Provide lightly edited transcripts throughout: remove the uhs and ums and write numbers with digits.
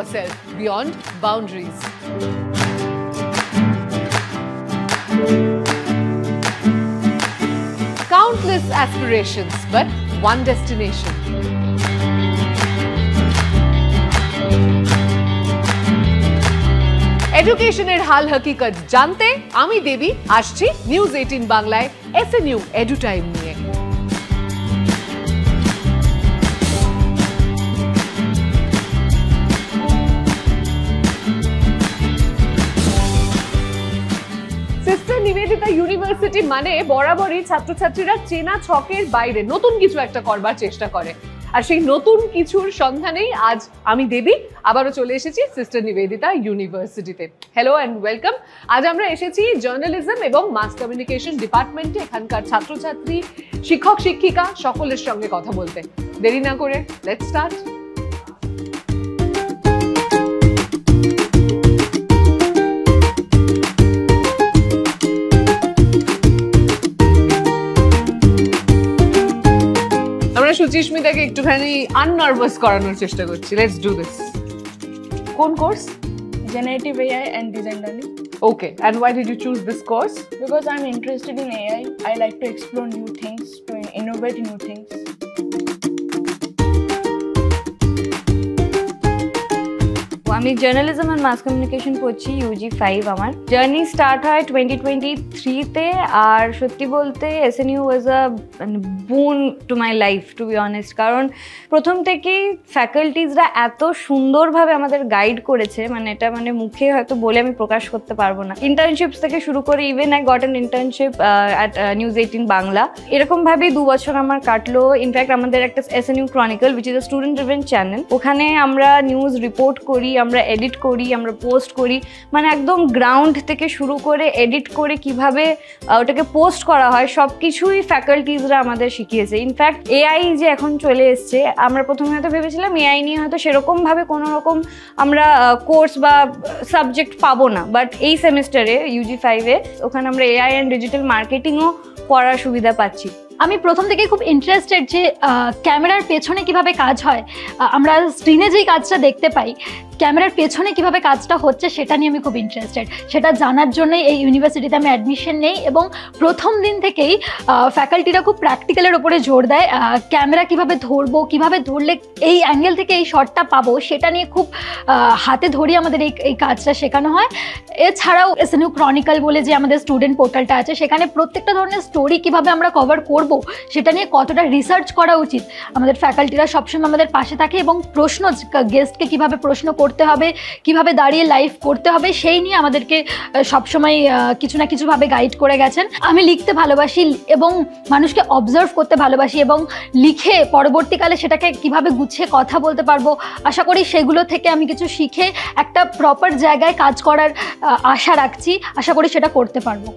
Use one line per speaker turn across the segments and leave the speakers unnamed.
yourself beyond boundaries. Countless aspirations, but one destination. এডুকেশনের হাল হকিকত জানতে আমি দেবী আসছি নিউজ 18 বাংলায় SNU এডু টাইম নিয়ে। সিস্টার নিবেদিতা ইউনিভার্সিটি মানে বরাবরই ছাত্রছাত্রীরা চেনা ছকের বাইরে নতুন কিছু একটা করবার চেষ্টা করে, আর সেই নতুন কিছুর সন্ধানেই আজ আমি দেবী আবারও চলে এসেছি সিস্টার নিবেদিতা ইউনিভার্সিটিতে। Hello and welcome. আজ আমরা এসেছি জার্নালিজম এবং মাস কমিউনিকেশন ডিপার্টমেন্টে এখানকার ছাত্রছাত্রী, শিক্ষক শিক্ষিকা সকলের সঙ্গে কথা বলতে। দেরি না করে লেটস স্টার্ট। সুচিস্মিতাকে একটুখানি আননার্ভাস করানোর চেষ্টা করছি। Let's do this. কোন course?
Generative AI and Design Learning.
Okay, and why did you choose this course?
Because I'm interested in AI. I like to explore new things, to innovate new things.
আমি journalism and mass communication পড়ছি UG 5। আমার journey start হয় 2023-তে, আর সত্যি বলতে SNU was a boon to my life, to be honest. কারণ প্রথম থেকেই ফ্যাকাল্টিজরা এত সুন্দরভাবে আমাদের গাইড করেছে, মানে এটা মানে মুখে হয়তো বলে আমি প্রকাশ করতে পারবো না। ইন্টার্নশিপস থেকে শুরু করে even I got an internship at news 18 Bangla. এরকমভাবেই 2 বছর আমার কাটলো। ইনফ্যাক্ট আমাদের একটা SNU chronicle which is a student driven channel, ওখানে আমরা নিউজ রিপোর্ট করি, আমরা এডিট করি, আমরা পোস্ট করি, মানে একদম গ্রাউন্ড থেকে শুরু করে এডিট করে কিভাবে ওটাকে পোস্ট করা হয় সব কিছুই ফ্যাকাল্টিজরা আমাদের শিখিয়েছে। ইনফ্যাক্ট AI যে এখন চলে এসছে, আমরা প্রথমে হয়তো ভেবেছিলাম AI নিয়ে হয়তো সেরকমভাবে কোনো রকম আমরা কোর্স বা সাবজেক্ট পাবো না, বাট এই সেমিস্টারে UG 5-এ ওখানে আমরা AI অ্যান্ড ডিজিটাল মার্কেটিংও পড়ার সুবিধা পাচ্ছি।
আমি প্রথম থেকে খুব ইন্টারেস্টেড যে ক্যামেরার পেছনে কিভাবে কাজ হয়। আমরা স্ক্রিনে যেই কাজটা দেখতে পাই, ক্যামেরার পেছনে কিভাবে কাজটা হচ্ছে সেটা নিয়ে আমি খুব ইন্টারেস্টেড। সেটা জানার জন্যই এই ইউনিভার্সিটিতে আমি অ্যাডমিশন নেই, এবং প্রথম দিন থেকেই ফ্যাকাল্টিরা খুব প্র্যাকটিক্যালের ওপরে জোর দেয়। ক্যামেরা কিভাবে ধরবো, কিভাবে ধরলে এই অ্যাঙ্গেল থেকে এই শটটা পাবো, সেটা নিয়ে খুব হাতে ধরি আমাদের এই কাজটা শেখানো হয়। এছাড়াও SNU ক্রনিকল বলে যে আমাদের স্টুডেন্ট পোর্টালটা আছে, সেখানে প্রত্যেকটা ধরনের স্টোরি কিভাবে আমরা কভার করব সেটা নিয়ে কতটা রিসার্চ করা উচিত, আমাদের ফ্যাকাল্টিরা সবসময় আমাদের পাশে থাকে, এবং প্রশ্ন গেস্টকে কিভাবে প্রশ্ন করতে হবে, কিভাবে দাঁড়িয়ে লাইভ করতে হবে, সেই নিয়ে আমাদেরকে সবসময় কিছু না কিছুভাবে গাইড করে গেছেন। আমি লিখতে ভালোবাসি এবং মানুষকে অবজার্ভ করতে ভালোবাসি, এবং লিখে পরবর্তীকালে সেটাকে কিভাবে গুছিয়ে কথা বলতে পারবো, আশা করি সেগুলো থেকে আমি কিছু শিখে একটা প্রপার জায়গায় কাজ করার আশা রাখছি। আশা করি সেটা করতে পারবো।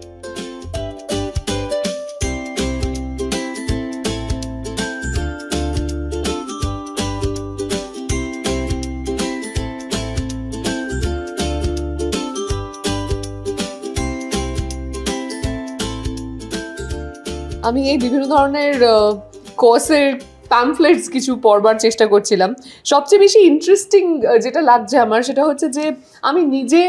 আমি এই বিভিন্ন ধরনের কোর্সের প্যাম্পলেটস কিছু পড়বার চেষ্টা করছিলাম। সবচেয়ে বেশি ইন্টারেস্টিং যেটা লাগছে আমার সেটা হচ্ছে যে আমি নিজে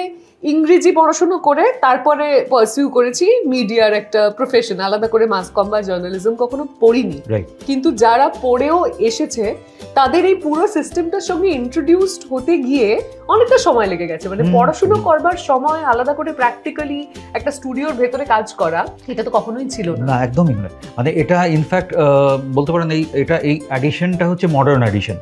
ইংরেজি পড়াশুনো করে তারপরে পারসিউ করেছি মিডিয়ার একটা প্রফেশন, আলাদা করে মাস কম বা জার্নালিজম কখনো পড়িনি। কিন্তু যারা পড়েও এসেছে তাদের এই পুরো সিস্টেমটার সঙ্গে ইন্ট্রোডিউসড হতে গিয়ে অনেকটা সময় লেগে গেছে। মানে পড়াশুনো করবার সময় আলাদা করে প্র্যাকটিক্যালি একটা স্টুডিওর ভেতরে কাজ করা, এটা তো কখনোই ছিল না।
একদমই নয়। মানে এটা ইনফ্যাক্ট বলতে পারেন এই অ্যাডিশনটা হচ্ছে মডার্ন অ্যাডিশন।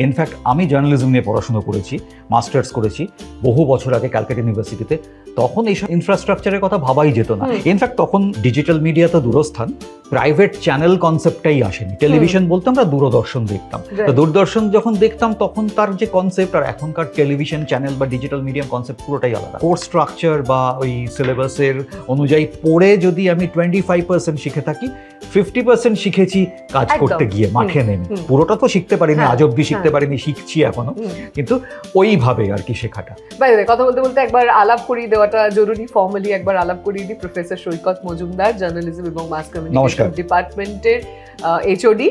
ইনফ্যাক্ট আমি জার্নালিজম নিয়ে পড়াশোনা করেছি, মাস্টার্স করেছি বহু বছর আগে ক্যালকাটা ইউনিভার্সিটিতে। তখন এইসব ইনফ্রাস্ট্রাকচারের কথা ভাবাই যেত না। ইনফ্যাক্ট তখন ডিজিটাল মিডিয়া তো দূরস্থান, প্রাইভেট চ্যানেল কনসেপ্টটাই আসেনি। টেলিভিশন বলতে আমরা দূরদর্শন দেখতাম। তো দূরদর্শন যখন দেখতাম তখন তার যে কনসেপ্ট আর এখনকার টেলিভিশন চ্যানেল বা ডিজিটাল মিডিয়াম কনসেপ্ট পুরোটাই আলাদা। কোর্স স্ট্রাকচার বা ওই সিলেবাসের অনুযায়ী পড়ে যদি আমি 25% শিখে থাকি, 50% শিখেছি কাজ করতে গিয়ে মাঠে নেমে। পুরোটা তো শিখতে পারিনি, আজ অব্দি শিখতে পারিনি, শিখছি এখনো, কিন্তু ওইভাবে আর কি শেখাটা।
বাই দ্য ওয়ে, কথা বলতে বলতে একবার আলাপ করিয়ে দেওয়াটা জরুরি, ফর্মালি একবার আলাপ করিয়ে দিই। প্রফেসর সৈকত মজুমদার, জার্নালিজম এবং মাস কমিউনিকেশন ডিপার্টমেন্টের HOD।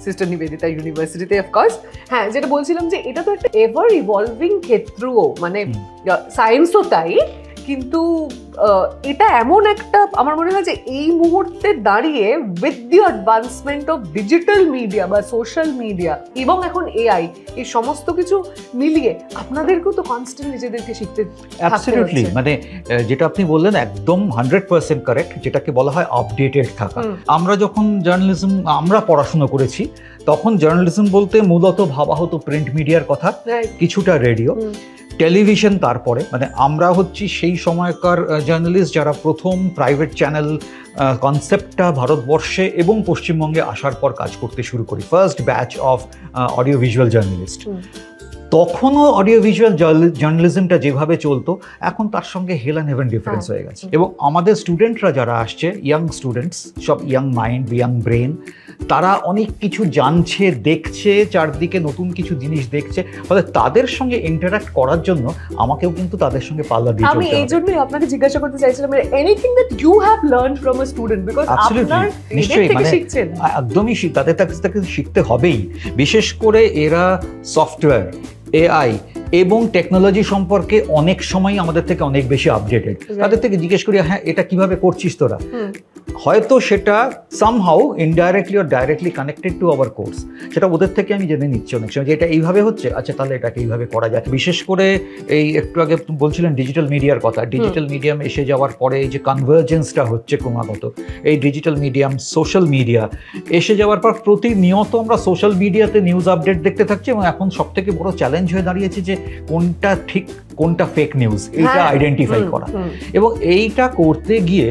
সিস্টার নিবেদিতা ইউনিভার্সিটিতে অফকোর্স। হ্যাঁ, যেটা বলছিলাম যে এটা তো একটা এভার ইভলভিং ক্ষেত্রও, মানে সায়েন্সও তাই, কিন্তু এটা এমন একটা, আমার মনে হয় যে এই মুহূর্তে দাঁড়িয়ে with the advancement of digital media বা সোশ্যাল মিডিয়া এবং এখন এআই, এই সমস্ত কিছু মিলিয়ে আপনাদেরকেও তো কনস্ট্যান্ট নিজেদেরকে শিখতে
অ্যাবসলিউটলি, মানে যেটা আপনি বললেন একদম 100% কারেক্ট, যেটাকে বলা হয় আপডেটেড থাকা। আমরা যখন জার্নালিজম আমরা পড়াশোনা করেছি তখন জার্নালিজম বলতে মূলত ভাবা হতো প্রিন্ট মিডিয়ার কথা, কিছুটা রেডিও, টেলিভিশন, তারপরে মানে আমরা হচ্ছি সেই সময়কার জার্নালিস্ট যারা প্রথম প্রাইভেট চ্যানেল কনসেপ্টটা ভারতবর্ষে এবং পশ্চিমবঙ্গে আসার পর কাজ করতে শুরু করি, first batch of audio visual journalist. তখনও অডিও ভিজুয়াল জার্নালিজমটা যেভাবে চলতো এখন তার সঙ্গে হেল অ্যান্ড হেভেন ডিফারেন্স হয়ে গেছে। এবং আমাদের স্টুডেন্টরা যারা আসছে, ইয়াং স্টুডেন্টস, সব ইয়াং মাইন্ড, ইয়াং ব্রেন, তারা অনেক কিছু জানছে, দেখছে, চারদিকে নতুন কিছু জিনিস দেখছে, ফলে তাদের সঙ্গে ইন্টারঅ্যাক্ট করার জন্য আমাকেও কিন্তু তাদের সঙ্গে পাল্লা দিয়ে চলতে হবে।
আমি এই জন্যই আপনাকে জিজ্ঞাসা করতে চাইছিলাম, anything that you have learned from a student, because আপনারা
নিশ্চয়ই মানে
শিখছেন,
একদমই তাদের কাছ থেকে শিখতে হবেই। বিশেষ করে এরা সফটওয়্যার, এআই এবং টেকনোলজি সম্পর্কে অনেক সময় আমাদের থেকে অনেক বেশি আপডেটেড। তাদের থেকে জিজ্ঞেস করি, হ্যাঁ এটা কিভাবে করছিস তোরা, হয়তো সেটা somehow indirectly or directly connected to our course, সেটা ওদের থেকে আমি জেনে নিচ্ছি অনেক সময় যে এটা এইভাবে হচ্ছে, আচ্ছা তাহলে এটাকে এইভাবে করা যায়। বিশেষ করে এই একটু আগে বলছিলেন ডিজিটাল মিডিয়ার কথা, ডিজিটাল মিডিয়াম এসে যাওয়ার পরে এই যে কনভার্জেন্সটা হচ্ছে ক্রমাগত, এই ডিজিটাল মিডিয়াম, সোশ্যাল মিডিয়া এসে যাওয়ার পর প্রতিনিয়ত আমরা সোশ্যাল মিডিয়াতে নিউজ আপডেট দেখতে থাকছি, এবং এখন সব থেকে বড় চ্যালেঞ্জ হয়ে দাঁড়িয়েছে যে কোনটা ঠিক কোনটা ফেক নিউজ এইটা আইডেন্টিফাই করা। এবং এইটা করতে গিয়ে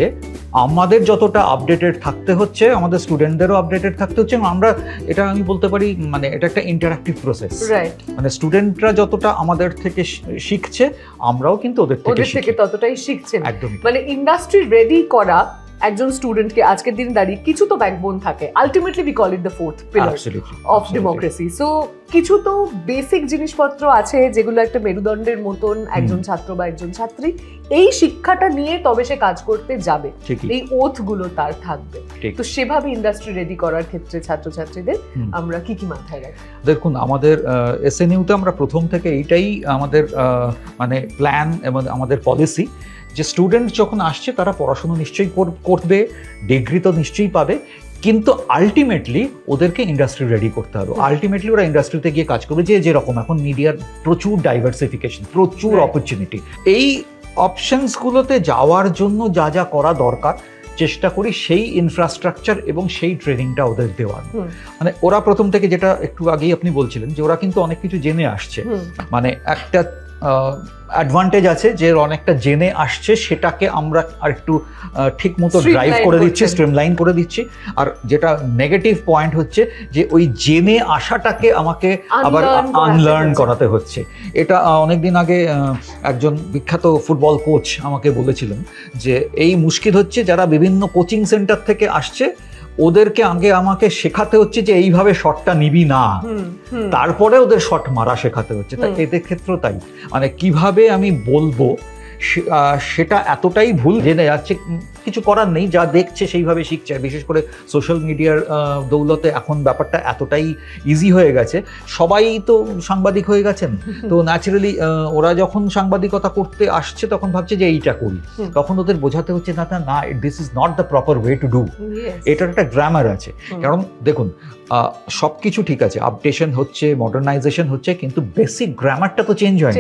আমাদের যতটা আপডেটেড থাকতে হচ্ছে, আমাদের স্টুডেন্টদেরও আপডেটেড থাকতে হচ্ছে, এবং আমরা এটা আমি বলতে পারি মানে এটা একটা ইন্টারঅ্যাক্টিভ প্রসেস, মানে স্টুডেন্টরা যতটা আমাদের থেকে শিখছে আমরাও কিন্তু ওদের থেকে
ততটাই শিখছেন।
একদমই,
মানে ইন্ডাস্ট্রি রেডি করা একজন স্টুডেন্টকে আজকের দিনে দাঁড়িয়ে কিছু তো ব্যাকবোন থাকে, ultimately we call it the fourth pillar of democracy. So কিছু তো বেসিক জিনিসপত্র আছে যেগুলো একটা মেরুদণ্ডের মতন একজন ছাত্র বা একজন ছাত্রী এই শিক্ষাটা নিয়ে তবে সে কাজ করতে যাবে, এই ওথগুলো তার থাকবে। তো সেভাবে ইন্ডাস্ট্রি রেডি করার ক্ষেত্রে ছাত্রছাত্রীদের আমরা কি কি মাথায় রাখি?
দেখুন, আমাদের এসএনইউতে আমরা প্রথম থেকে এইটাই আমাদের মানে প্ল্যান এবং আমাদের পলিসি যে স্টুডেন্ট যখন আসছে তারা পড়াশোনা নিশ্চয়ই করবে, ডিগ্রি তো নিশ্চয়ই পাবে, কিন্তু আলটিমেটলি ওদেরকে ইন্ডাস্ট্রি রেডি করতে হবে। আলটিমেটলি ওরা ইন্ডাস্ট্রিতে গিয়ে কাজ করবে, যে যেরকম এখন মিডিয়ার প্রচুর ডাইভার্সিফিকেশন, প্রচুর অপরচুনিটি, এই অপশনসগুলোতে যাওয়ার জন্য যা যা করা দরকার চেষ্টা করি সেই ইনফ্রাস্ট্রাকচার এবং সেই ট্রেনিংটা ওদের দেওয়ার। মানে ওরা প্রথম থেকে, যেটা একটু আগেই আপনি বলছিলেন যে ওরা কিন্তু অনেক কিছু জেনে আসছে, মানে একটা অ্যাডভান্টেজ আছে যে অনেকটা জেনে আসছে, সেটাকে আমরা আর একটু ঠিক মতো ড্রাইভ করে দিচ্ছি, স্ট্রিমলাইন করে দিচ্ছি। আর যেটা নেগেটিভ পয়েন্ট হচ্ছে যে ওই জেনে আসাটাকে আমাকে আবার আনলার্ন করাতে হচ্ছে। এটা অনেকদিন আগে একজন বিখ্যাত ফুটবল কোচ আমাকে বলেছিলেন যে এই মুশকিল হচ্ছে যারা বিভিন্ন কোচিং সেন্টার থেকে আসছে, ওদেরকে আগে আমাকে শেখাতে হচ্ছে যে এইভাবে শটটা নিবি না, তারপরে ওদের শট মারা শেখাতে হচ্ছে। তাই এদের ক্ষেত্রেও তাই, মানে কিভাবে আমি বলবো সেটা এতটাই ভুল জেনে যাচ্ছে, কিছু করার নেই, যা দেখছে সেইভাবে শিখছে। বিশেষ করে সোশ্যাল মিডিয়ার দৌলতে এখন ব্যাপারটা এতটাই ইজি হয়ে গেছে, সবাই তো সাংবাদিক হয়ে গেছেন, তো ন্যাচারালি ওরা যখন সাংবাদিকতা করতে আসছে তখন ভাবছে যে এইটা করি, তখন ওদের বোঝাতে হচ্ছে না না, this is not the proper way to do, এটার একটা গ্রামার আছে। কারণ দেখুন, সব কিছু ঠিক আছে, আপডেশন হচ্ছে, মডার্নাইজেশন হচ্ছে, কিন্তু বেসিক গ্রামারটা তো চেঞ্জ হয়,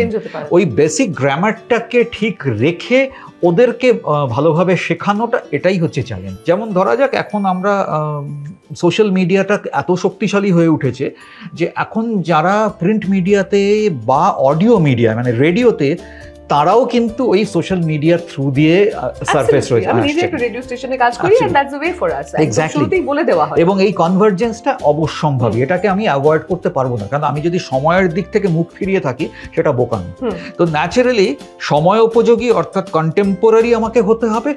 ওই বেসিক গ্রামারটাকে ঠিক রেখে ওদেরকে ভালোভাবে শেখানোটা, এটাই হচ্ছে চ্যালেঞ্জ। যেমন ধরা যাক, এখন আমরা সোশ্যাল মিডিয়াটা এত শক্তিশালী হয়ে উঠেছে যে এখন যারা প্রিন্ট মিডিয়াতে বা অডিও মিডিয়া মানে রেডিওতে, তারাও কিন্তু ওই সোশ্যাল মিডিয়ার থ্রু দিয়ে সারফেস রয়েছে।
আমি নিজে একটা রেডিও স্টেশনে কাজ করি, and that's the way for us, শুরুতেই বলে দেওয়া হয়।
এবং এই কনভার্জেন্সটা অবশ্যম্ভাবী, এটাকে আমি অ্যাভয়েড করতে পারবো না, কারণ আমি যদি সময়ের দিক থেকে মুখ ফিরিয়ে থাকি সেটা বোকামি। তো ন্যাচারালি সময় উপযোগী অর্থাৎ কন্টেম্পোরারি আমাকে হতে হবে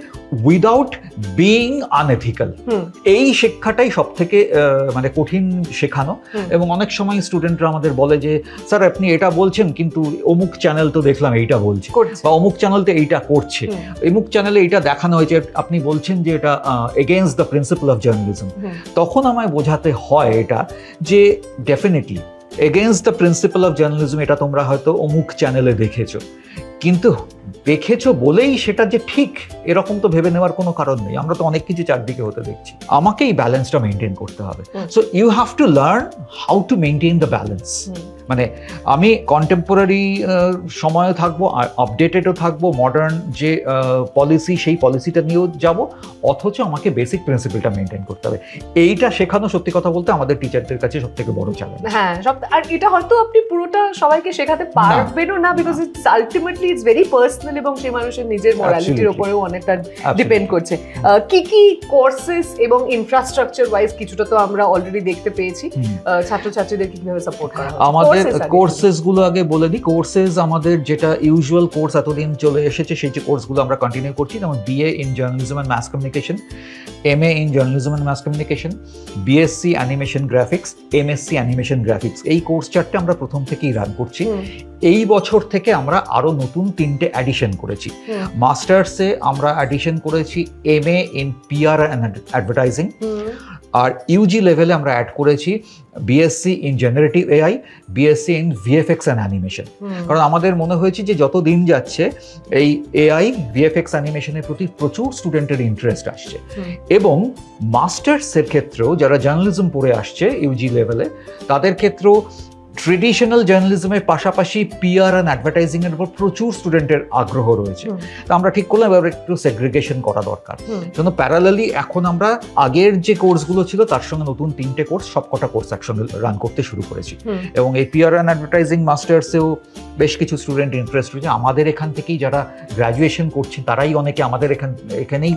উইদাউট বিইং আনএথিক্যাল। এই শিক্ষাটাই সব থেকে মানে কঠিন শেখানো। এবং অনেক সময় স্টুডেন্টরা আমাদের বলে যে স্যার আপনি এটা বলছেন কিন্তু অমুক চ্যানেল তো দেখলাম এইটা বলছে, চলছে
করছে।
বা অমুক চ্যানেলতে এইটা করছে, অমুক চ্যানেলে এইটা দেখানো হয়েছে, আপনি বলছেন যে এটা against the principal of journalism, তখন আমায় বোঝাতে হয় এটা যে definitely against the principal of journalism এটা তোমরা হয়তো অমুক চ্যানেলে দেখেছো, কিন্তু দেখেছো বলেই সেটা যে ঠিক এরকম তো ভেবে নেওয়ার কোনো কারণ নেই। আমরা তো অনেক কিছু চারদিকে হতে দেখছি, আমাকে এই ব্যালেন্সটা মেনটেন করতে হবে। So you have to learn how to maintain the balance. মানে আমি কন্টেম্পোরারি সময়ে থাকবো, আপডেটেডও থাকবো, মডার্ন যে পলিসি সেই পলিসিটা নিয়েও যাব, অথচ আমাকে বেসিক প্রিন্সিপালটা মেনটেন করতে হবে। এইটা শেখানো সত্যি কথা বলতে আমাদের টিচারদের কাছে সব থেকে বড় চ্যালেঞ্জ।
হ্যাঁ, আর এটা হয়তো আপনি পুরোটা সবাইকে শেখাতে পারবেনও না, because it's ultimately it's very personal এবং সেই মানুষের নিজের মোরালিটির উপরেও অনেকটা ডিপেন্ড করছে। কি কি কোর্সেস এবং ইনফ্রাস্ট্রাকচার ওয়াইজ কিছুটা তো আমরা অলরেডি দেখতে পেয়েছি, ছাত্রছাত্রীদের কিভাবে সাপোর্ট করা হয়?
আমাদের কোর্সেস গুলো আগে বলে দিই। কোর্সেস আমাদের যেটা ইউজুয়াল কোর্স এতদিন চলে এসেছে সেই যে কোর্সগুলো আমরা কন্টিনিউ করছি, যেমন BA in journalism and mass communication, MA in journalism and mass communication, BSc animation graphics, MSc animation graphics. এই কোর্স চারটে আমরা প্রথম থেকেই রান করছি। এই বছর থেকে আমরা আরো নতুন 3টে অ্যাডিশন করেছি। মাস্টার্সে আমরা অ্যাডিশন করেছি MA in PR and advertising, আর UG লেভেলে আমরা অ্যাড করেছি BSc in generative AI, BSc in VFX and animation. কারণ আমাদের মনে হয়েছে যে যত দিন যাচ্ছে এই AI VFX অ্যানিমেশনের প্রতি প্রচুর স্টুডেন্টের ইন্টারেস্ট আসছে, এবং মাস্টার্সের ক্ষেত্রেও যারা জার্নালিজম পড়ে আসছে UG লেভেলে তাদের ক্ষেত্রেও ট্রেডিশনাল জার্নালিজমের পাশাপাশি PR অ্যান্ড অ্যাডভার্টাইজিং এর উপর প্রচুর স্টুডেন্টের আগ্রহ রয়েছে। তো আমরা ঠিক করলাম এবার একটু সেগ্রিগেশন করা দরকার, জন্য প্যারালালি এখন আমরা আগের যে কোর্সগুলো ছিল তার সঙ্গে নতুন 3টে কোর্স, সবকটা কোর্স একসঙ্গে রান করতে শুরু করেছি। এবং এই PR অ্যান্ড অ্যাডভার্টাইজিং মাস্টার্সেও বেশ কিছু স্টুডেন্ট ইন্টারেস্ট রয়েছে। আমাদের এখান থেকেই যারা গ্র্যাজুয়েশন করছেন তারাই অনেকে আমাদের এখানেই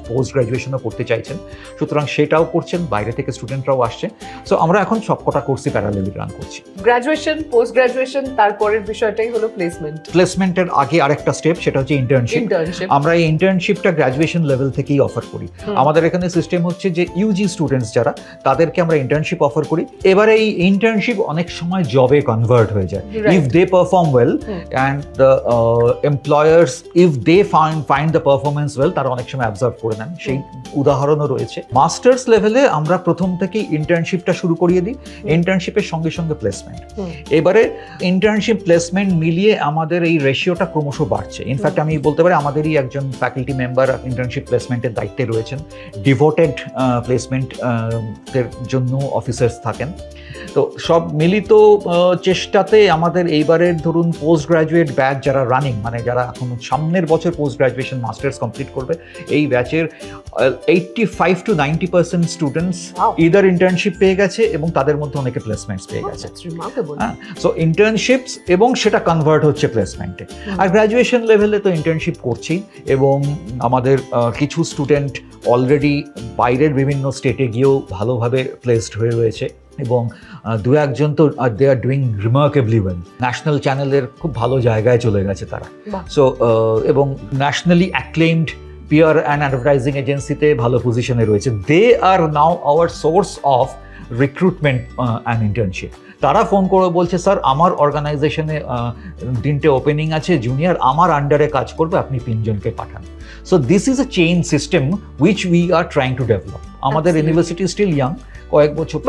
পোস্ট গ্র্যাজুয়েশনও করতে চাইছেন, সুতরাং সেটাও করছেন, বাইরে থেকে স্টুডেন্টরাও আসছে। সো আমরা এখন সবকটা কোর্সই প্যারালালি রান করছি।
গ্র্যাজুয়েশন, পোস্ট গ্র্যাজুয়েশন, তারপরের বিষয়টাই হলো প্লেসমেন্ট।
প্লেসমেন্টের আগে আরেকটা স্টেপ, সেটা হচ্ছে ইন্টার্নশিপ। আমরা এই ইন্টার্নশিপটা গ্র্যাজুয়েশন লেভেল থেকেই অফার করি। আমাদের এখানে সিস্টেম হচ্ছে যে UG স্টুডেন্টস যারা, তাদেরকে আমরা ইন্টার্নশিপ অফার করি। এবারে এই ইন্টার্নশিপ অনেক সময় জবে কনভার্ট হয়ে যায় if they perform well, and the employers if they find the performance well, তারা অনেক সময় অ্যাবজর্ভ করে নেন, সেই উদাহরণও রয়েছে। মাস্টার্স লেভেলে আমরা প্রথম থেকেই ইন্টার্নশিপটা শুরু করিয়ে দিই, ইন্টার্নশিপের সঙ্গে সঙ্গে প্লেসমেন্ট। এবারে ইন্টার্নশিপ প্লেসমেন্ট মিলিয়ে আমাদের এই রেশিওটা ক্রমশ বাড়ছে। ইনফ্যাক্ট আমি বলতে পারি আমাদেরই একজন ফ্যাকাল্টি মেম্বার ইন্টার্নশিপ প্লেসমেন্টের দায়িত্বে রয়েছেন, ডিভোটেড প্লেসমেন্টের জন্য অফিসার্স থাকেন। তো সব মিলিত চেষ্টাতে আমাদের এইবারের ধরুন পোস্ট গ্র্যাজুয়েট ব্যাচ যারা রানিং, মানে যারা এখন সামনের বছর পোস্ট গ্র্যাজুয়েশন মাস্টার্স কমপ্লিট করবে, এই ব্যাচের 85 to 90% স্টুডেন্টস ইদার ইন্টার্নশিপ পেয়ে গেছে এবং তাদের মধ্যে অনেকে প্লেসমেন্টস পেয়ে গেছে। সো ইন্টার্নশিপস এবং সেটা কনভার্ট হচ্ছে প্লেসমেন্টে। আর গ্র্যাজুয়েশন লেভেলে তো ইন্টার্নশিপ করছেই, এবং আমাদের কিছু স্টুডেন্ট অলরেডি বাইরের বিভিন্ন স্টেটে গিয়েও ভালোভাবে প্লেসড হয়ে রয়েছে, এবং দু একজন তো they are doing remarkably well. National চ্যানেলের খুব ভালো জায়গায় চলে গেছে তারা। সো এবং nationally acclaimed PR and advertising এজেন্সিতে ভালো পজিশনে রয়েছে। They are now our source of recruitment and internship. তারা ফোন করে বলছে, স্যার আমার অর্গানাইজেশনে 3টে ওপেনিং আছে জুনিয়র, আমার আন্ডারে কাজ করবে, আপনি 3 জনকে পাঠান। So this is a chain system which we are trying to develop. আমাদের ইউনিভার্সিটি স্টিল ইয়াং, কয়েক বছর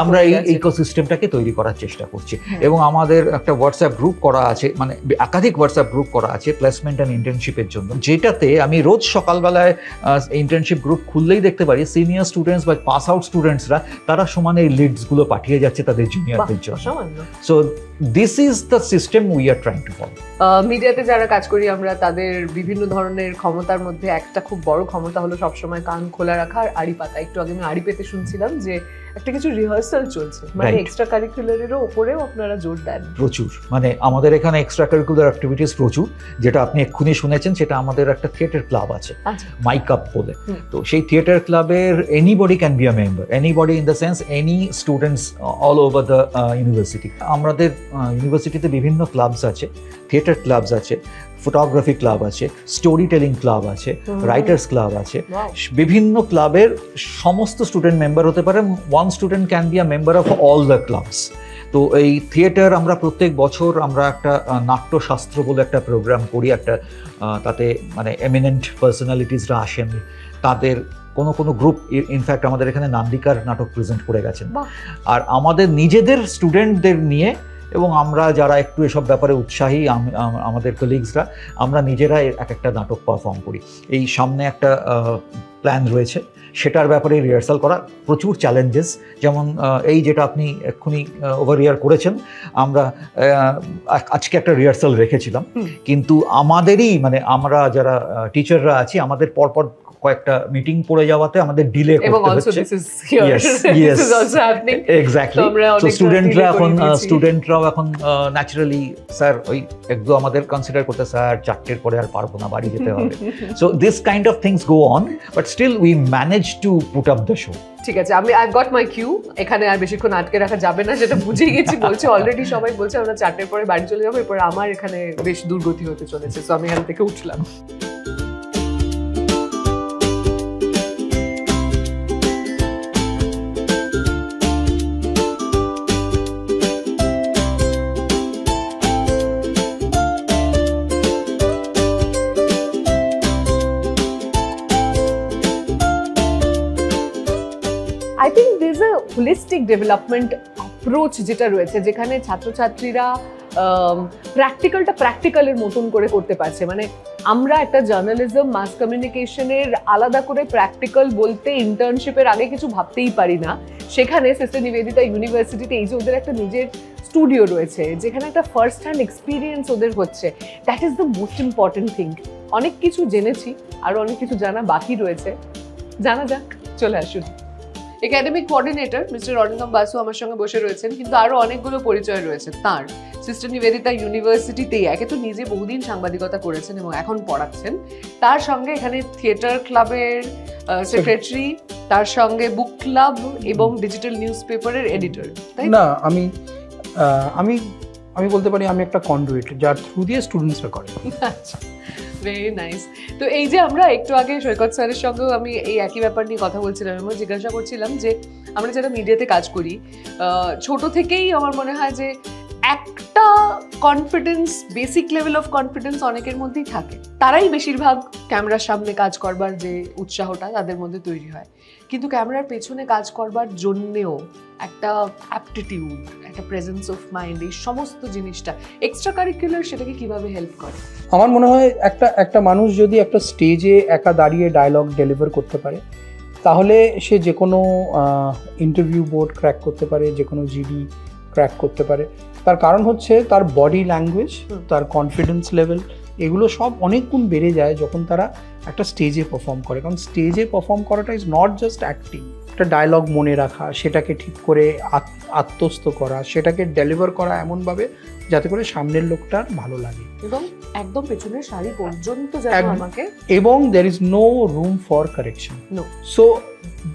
আমরা এই ইকোসিস্টেমটাকে তৈরি করার চেষ্টা করছি। এবং আমাদের একটা হোয়াটসঅ্যাপ গ্রুপ করা আছে, মানে একাধিক হোয়াটসঅ্যাপ গ্রুপ করা আছে প্লেসমেন্ট অ্যান্ড ইন্টার্নশিপের জন্য, যেটাতে আমি রোজ সকালবেলায় ইন্টার্নশিপ গ্রুপ খুললেই দেখতে পারি সিনিয়র স্টুডেন্টস বা পাস আউট স্টুডেন্টসরা তারা সমানে এই লিডসগুলো পাঠিয়ে যাচ্ছে তাদের জুনিয়রদের জন্য। So this is the system we are trying to follow.
মিডিয়াতে যারা কাজ করি আমরা, তাদের বিভিন্ন ধরনের ক্ষমতার মধ্যে একটা খুব বড় ক্ষমতা হলো সবসময় কান খোলা রাখা আর আড়ি পাতা। একটু আগে আমি আড়ি পেতে শুনছিলাম যে একটা কিছু রিহার্সাল চলছে, মানে এক্সট্রা কারিকুলারেরও উপরেও আপনারা জোর দেন
প্রচুর। মানে আমাদের এখানে এক্সট্রা কারিকুলার অ্যাক্টিভিটিস প্রচুর, যেটা আপনি এক্ষুনি শুনেছেন সেটা আমাদের একটা থিয়েটার ক্লাব আছে মাইক আপ বলে। তো সেই থিয়েটার ক্লাবের anybody can be a member, anybody in the sense any students all over the university. আমাদের ইউনিভার্সিটিতে বিভিন্ন ক্লাবস আছে, থিয়েটার ক্লাবস আছে, ফটোগ্রাফি ক্লাব আছে, স্টোরি টেলিং ক্লাব আছে, রাইটার্স ক্লাব আছে। বিভিন্ন ক্লাবের সমস্ত স্টুডেন্ট মেম্বার হতে পারে। One student can be a member of all the clubs. তো এই থিয়েটার আমরা প্রত্যেক বছর আমরা একটা নাট্যশাস্ত্র বলে একটা প্রোগ্রাম করি, একটা তাতে মানে এমিনেন্ট পার্সোনালিটিসরা আসেন, তাদের কোনো গ্রুপ ইনফ্যাক্ট আমাদের এখানে নান্দিকার নাটক প্রেজেন্ট করে গেছেন, আর আমাদের নিজেদের স্টুডেন্টদের নিয়ে এবং আমরা যারা একটু এসব ব্যাপারে উৎসাহী আমাদের কলিগসরা আমরা নিজেরাই এক একটা নাটক পারফর্ম করি। এই সামনে একটা প্ল্যান রয়েছে, সেটার ব্যাপারে রিহার্সাল করা, প্রচুর চ্যালেঞ্জেস, যেমন এই যেটা আপনি এক্ষুনি ওভার ইয়ার করেছেন, আমরা আজকে একটা রিহার্সাল রেখেছিলাম, কিন্তু আমাদেরই মানে আমরা যারা টিচাররা আছি আমাদের পরপর কয়েকটা মিটিং পড়ে যাওয়াতে আমাদের ডিলে করতে হচ্ছে। এক্স্যাক্টলি, তো স্টুডেন্টরাও এখন ন্যাচারালি স্যার ওই একদম আমাদের কনসিডার করতে, স্যার 4টের পরে আর পারবো না, বাড়ি যেতে হবে। So this kind of things go on, but still we manage to put up the show.
ঠিক আছে, আই গট মাই কিউ, এখানে আর বেশিক্ষণ আটকে রাখা যাবে না, সেটা বুঝেই গেছি। বলছে অলরেডি সবাই বলছে আমরা 4টের পরে বাড়ি চলে যাবো, এরপরে আমার এখানে বেশ দুর্গতি হতে চলেছে, তো আমি এখান থেকে উঠলাম। I think there's a holistic development approach যেটা রয়েছে, যেখানে ছাত্রছাত্রীরা প্র্যাকটিক্যালটা প্র্যাকটিক্যালের মতন করে করতে পারছে। মানে আমরা একটা জার্নালিজম মাস কমিউনিকেশনের আলাদা করে প্র্যাকটিক্যাল বলতে ইন্টার্নশিপের আগে কিছু ভাবতেই পারি না। সেখানে সিস্টার নিবেদিতা ইউনিভার্সিটিতে এই যে ওদের একটা নিজের স্টুডিও রয়েছে, যেখানে একটা ফার্স্ট হ্যান্ড এক্সপিরিয়েন্স ওদের হচ্ছে, that is the most important thing. অনেক কিছু জেনেছি, আরও অনেক কিছু জানা বাকি রয়েছে, জানা যাক। চলে আসুন। Academic coordinator mister Arindam Basu আমার সঙ্গে বসে রয়েছেন, কিন্তু আরও অনেকগুলো পরিচয় রয়েছে তাঁর। সিস্টার নিবেদিতা ইউনিভার্সিটিতেই একে তো নিজে বহুদিন সাংবাদিকতা করেছেন এবং এখন পড়াচ্ছেন, তার সঙ্গে এখানে থিয়েটার ক্লাবের সেক্রেটারি, তার সঙ্গে বুক ক্লাব এবং ডিজিটাল নিউজ পেপারের এডিটর। তাই
না, আমি বলতে পারি আমি একটা কন্ডুইট, যার থ্রু দিয়ে স্টুডেন্টসরা করে।
আচ্ছা, ভেরি নাইস। তো এই যে আমরা একটু আগে সৈকত স্যারের সঙ্গেও আমি এই একই ব্যাপার নিয়ে কথা বলছিলাম এবং জিজ্ঞাসা করছিলাম যে আমরা যারা মিডিয়াতে কাজ করি, ছোট থেকেই আমার মনে হয় যে একটা confidence, basic level of confidence অনেকের মধ্যেই থাকে, তারাই বেশিরভাগ ক্যামেরার সামনে কাজ করবার যে উৎসাহটা তাদের মধ্যে তৈরি হয়। কিন্তু ক্যামেরার পেছনে কাজ করবার জন্যেও একটা অ্যাপটিটিউড, একটা প্রেজেন্স অফ মাইন্ড, এই সমস্ত জিনিসটা এক্সট্রা কারিকুলার, সেটাকে কিভাবে হেল্প করে?
আমার মনে হয় একটা মানুষ যদি একটা স্টেজে একা দাঁড়িয়ে ডায়লগ ডেলিভার করতে পারে, তাহলে সে যে কোনো ইন্টারভিউ বোর্ড ক্র্যাক করতে পারে, যে কোনো জিডি ক্র্যাক করতে পারে। তার কারণ হচ্ছে তার বডি ল্যাঙ্গুয়েজ, তার কনফিডেন্স লেভেল, এগুলো সব অনেক গুণ বেড়ে যায় যখন তারা একটা স্টেজে পারফর্ম করে। কারণ স্টেজে পারফর্ম করাটা ইজ নট জাস্ট অ্যাক্টিং, একটা ডায়লগ মনে রাখা, সেটাকে ঠিক করে আত্মস্থ করা, সেটাকে ডেলিভার করা এমনভাবে যাতে করে সামনের লোকটার ভালো লাগে,
এবং একদম পেছনের শাড়ি পর্যন্ত যেন আমাকে,
এবং there is no room for correction.
No.
So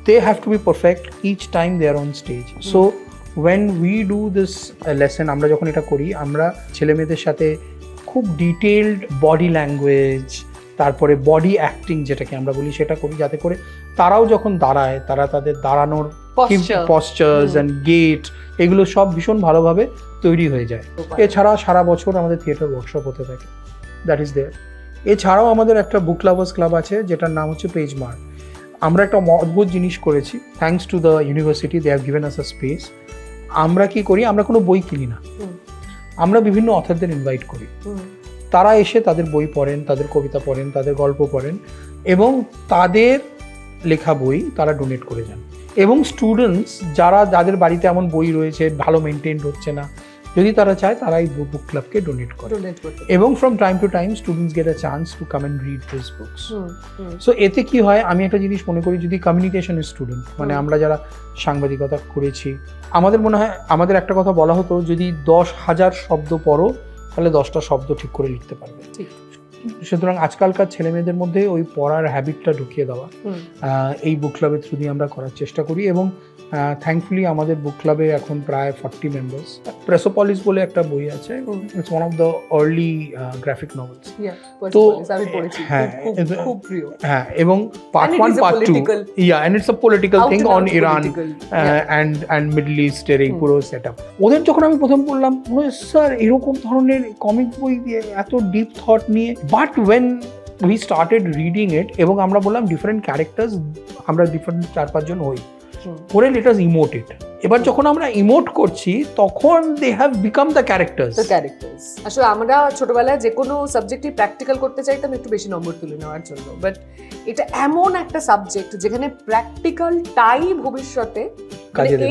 they have to be perfect each time they are on stage. So when we do this lesson, আমরা যখন এটা করি, আমরা ছেলে মেয়েদের সাথে খুব ডিটেইলড বডি ল্যাঙ্গুয়েজ, তারপরে বডি অ্যাক্টিং যেটাকে আমরা বলি, সেটা করি, যাতে করে তারাও যখন দাঁড়ায়, তারা তাদের দাঁড়ানোর পশ্চার্স অ্যান্ড গেট, এগুলো সব ভীষণ ভালোভাবে তৈরি হয়ে যায়। এছাড়া সারা বছর আমাদের থিয়েটার ওয়ার্কশপ হতে থাকে, দ্যাট ইজ দেয়ার। এছাড়াও আমাদের একটা বুক লাভার্স ক্লাব আছে, যেটার নাম হচ্ছে পেজ মার্ক। আমরা একটা অদ্ভুত জিনিস করেছি, thanks to the university, they have given us a space. আমরা কি করি, আমরা কোনো বই কিনি না, আমরা বিভিন্ন অথরদের ইনভাইট করি, তারা এসে তাদের বই পড়েন, তাদের কবিতা পড়েন, তাদের গল্প পড়েন, এবং তাদের লেখা বই তারা ডোনেট করে যান। এবং স্টুডেন্টস যাদের বাড়িতে এমন বই রয়েছে, ভালো মেনটেন হচ্ছে না, যদি তারা চায়, তারা এই বুক ক্লাবকে ডোনেট করে। এবং from time to time students get a chance to come and read this books. So এতে কি হয়, আমি একটা জিনিস মনে করি, যদি কমিউনিকেশনের স্টুডেন্ট, মানে আমরা যারা সাংবাদিকতা করেছি, আমাদের মনে হয়, আমাদের একটা কথা বলা হতো, যদি 10,000 শব্দ পড়ো, তাহলে 10টা শব্দ ঠিক করে লিখতে পারবে। সুতরাং আজকালকার ছেলে মেয়েদের মধ্যে ওই পড়ার হ্যাবিটটা ঢুকিয়ে দেওয়া এই বুক ক্লাবের থ্রু দিয়ে আমরা করার চেষ্টা করি। এবং থ্যাঙ্কফুলি আমাদের বুক ক্লাবে এখন প্রায় 40 মেম্বার্স। প্রেসোপলিস বলে একটা বই আছে, it's one of the early graphic novels. তো হ্যাঁ হ্যাঁ, এবং part 1 part 2 and it's a political thing on Iran and middle ইস্টের এই পুরো সেটআপ। ওদের যখন আমি প্রথম পড়লাম, স্যার এরকম ধরনের কমিক বই দিয়ে এত ডিপ থট নিয়ে, but when we started reading it এবং আমরা বললাম ডিফারেন্ট ক্যারেক্টার্স, আমরা ডিফারেন্ট 4-5 জন হই করে লেট আস ইমোট ইট। এবার যখন আমরা ইমোট করছি তখন they have become the characters.
আসলে আমরা ছোটবেলায় যে কোনো সাবজেক্টই প্র্যাকটিক্যাল করতে চাইতাম একটু বেশি নম্বর তুলে নেওয়ার জন্য, বাট এটা এমন একটা সাবজেক্ট যেখানে প্র্যাকটিক্যালটাই ভবিষ্যতে,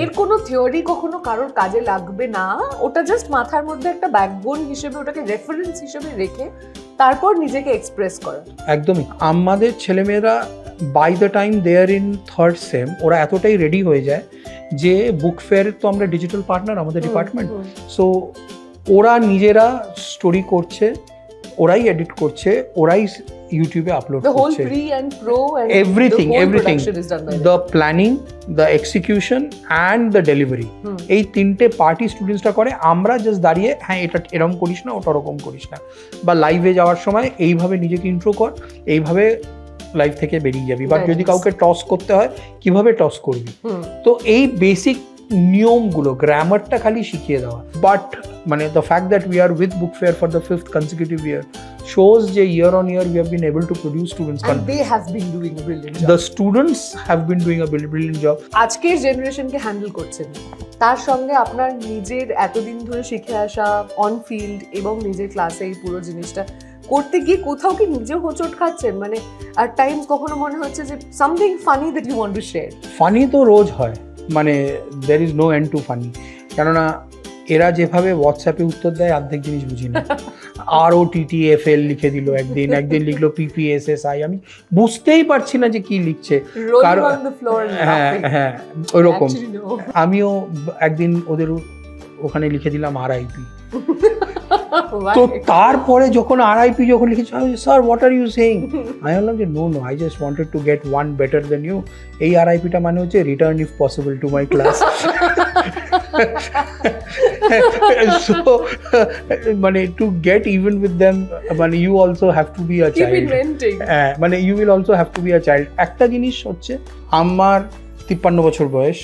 এর কোনো থিওরি কখনো কারোর কাজে লাগবে না, ওটা জাস্ট মাথার মধ্যে একটা ব্যাকবোন হিসেবে, ওটাকে রেফারেন্স হিসেবে রেখে তারপর নিজেকে এক্সপ্রেস করা।
একদমই। আমাদের ছেলেমেয়েরা by the time they are in 3rd sem ওরা এতটাই রেডি হয়ে যায় যে বুক ফেয়ার তো আমরা ডিজিটাল পার্টনার আমাদের ডিপার্টমেন্ট, সো ওরা নিজেরা স্টোরি করছে, ওরাই এডিট করছে, ওরাই ইউটিউবে আপলোড করছে। Everything the planning, the execution and the delivery, এই 3টে পার্টি স্টুডেন্টসরা করে। আমরা জাস্ট দাঁড়িয়ে হ্যাঁ এটা এরকম করিস না, ওটা ওরকম করিস না, বা লাইভে যাওয়ার সময় এইভাবে নিজেকে ইন্ট্রো কর, এইভাবে লাইভ থেকে বেরিয়ে যাবি, বা যদি কাউকে টস করতে হয় কিভাবে টস করবি। তো এই বেসিক নিয়মগুলো, গ্রামারটা খালি শিখিয়ে দেওয়া। বাট মানে the fact that we are with book fare for the 5th consecutive year shows যে year on year we have been able to produce students
and they have been doing a brilliant job.
The students have been doing a brilliant job.
আজকের জেনারেশনকে handle করছেন, তার সঙ্গে আপনার নিজের এতদিন ধরে শিখে আসা অন ফিল্ড এবং নিজের ক্লাসে এই পুরো জিনিসটা করতে গিয়ে কোথাও কি নিজেও হোঁচট খাচ্ছেন? মানে আর টাইমস কখনো মনে হচ্ছে যে something funny that you want to share? Funny
তো রোজ হয়, মানে there is no end to funny. কেননা এরা যেভাবে হোয়াটসঅ্যাপে উত্তর দেয় অর্ধেক জিনিস বুঝি না। ROTTFL লিখে দিল একদিন, একদিন লিখলো PPSSI, আমি বুঝতেই পারছি না যে কি লিখছে। হ্যাঁ হ্যাঁ ওইরকম। আমিও একদিন ওদের ওখানে লিখে দিলাম RIP। তো তারপরে যখন RIP যখন লিখেছি, sir what are you saying? আমি বললাম যে no I just wanted to get one better than you. এই RIPটা মানে হচ্ছে return if possible to my class. So মানে to get even with them, মানে you also have to be a child. মানে you will also have to be a child. একটা জিনিস হচ্ছে আমার 53 বছর বয়স,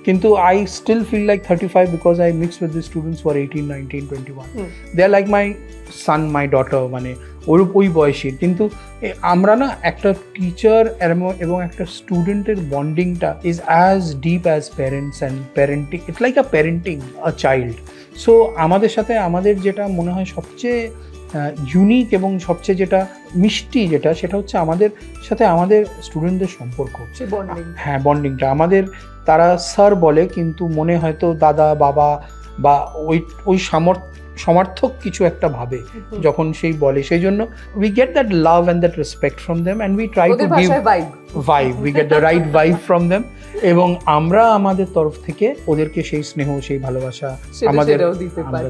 কিন্তু I still feel like 35 because I mix with the students who are 18, 19, 21. They are like my son, my daughter, মানে ওই বয়সী। কিন্তু আমরা না একটা টিচার এবং একটা স্টুডেন্টের বন্ডিংটা is as deep as parents and parenting. It's like a parenting a child. So আমাদের সাথে আমাদের যেটা মনে হয় সবচেয়ে ইউনিক এবং সবচেয়ে যেটা মিষ্টি যেটা, সেটা হচ্ছে আমাদের সাথে আমাদের স্টুডেন্টদের সম্পর্ক। হ্যাঁ, বন্ডিংটা আমাদের, তারা স্যার বলে কিন্তু মনে হয়তো দাদা বাবা বা ওই সমর্থক কিছু একটা ভাবে যখন সেই বলে। সেই জন্য we get that love and that respect from them and we try to give vibe, we get the right vibe from them, এবং আমরা আমাদের তরফ থেকে ওদেরকে সেই স্নেহ, সেই ভালোবাসা আমাদের দিতে পারি।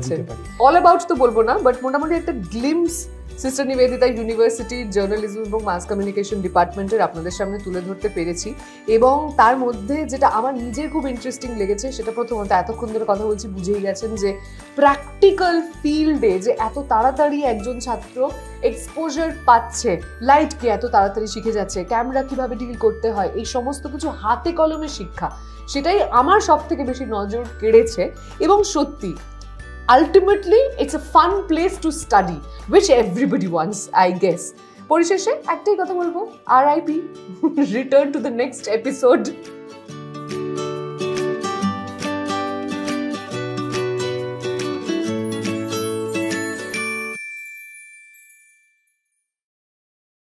অল অ্যাবাউট তো বলবো না, বাট মোটামুটি একটা গ্লিমস সিস্টার নিবেদিতা ইউনিভার্সিটির জার্নালিজম এবং মাস কমিউনিকেশন ডিপার্টমেন্টের আপনাদের সামনে তুলে ধরতে পেরেছি। এবং তার মধ্যে যেটা আমার নিজের খুব ইন্টারেস্টিং লেগেছে, সেটা প্রথমত এতক্ষণ ধরে কথা বলছি বুঝেই গেছেন যে প্র্যাকটিক্যাল ফিল্ডে যে এত তাড়াতাড়ি একজন ছাত্র এক্সপোজার পাচ্ছে, লাইটকে এত তাড়াতাড়ি শিখে যাচ্ছে, ক্যামেরা কিভাবে ডিল করতে হয়, এই সমস্ত কিছু হাতে কলমে শিক্ষা, সেটাই আমার সব থেকে বেশি নজর কেড়েছে। এবং সত্যি ultimately it's a fun place to study which everybody wants, I guess. পরিশেষে একটাই কথা বলবো, RIP, return to the next episode.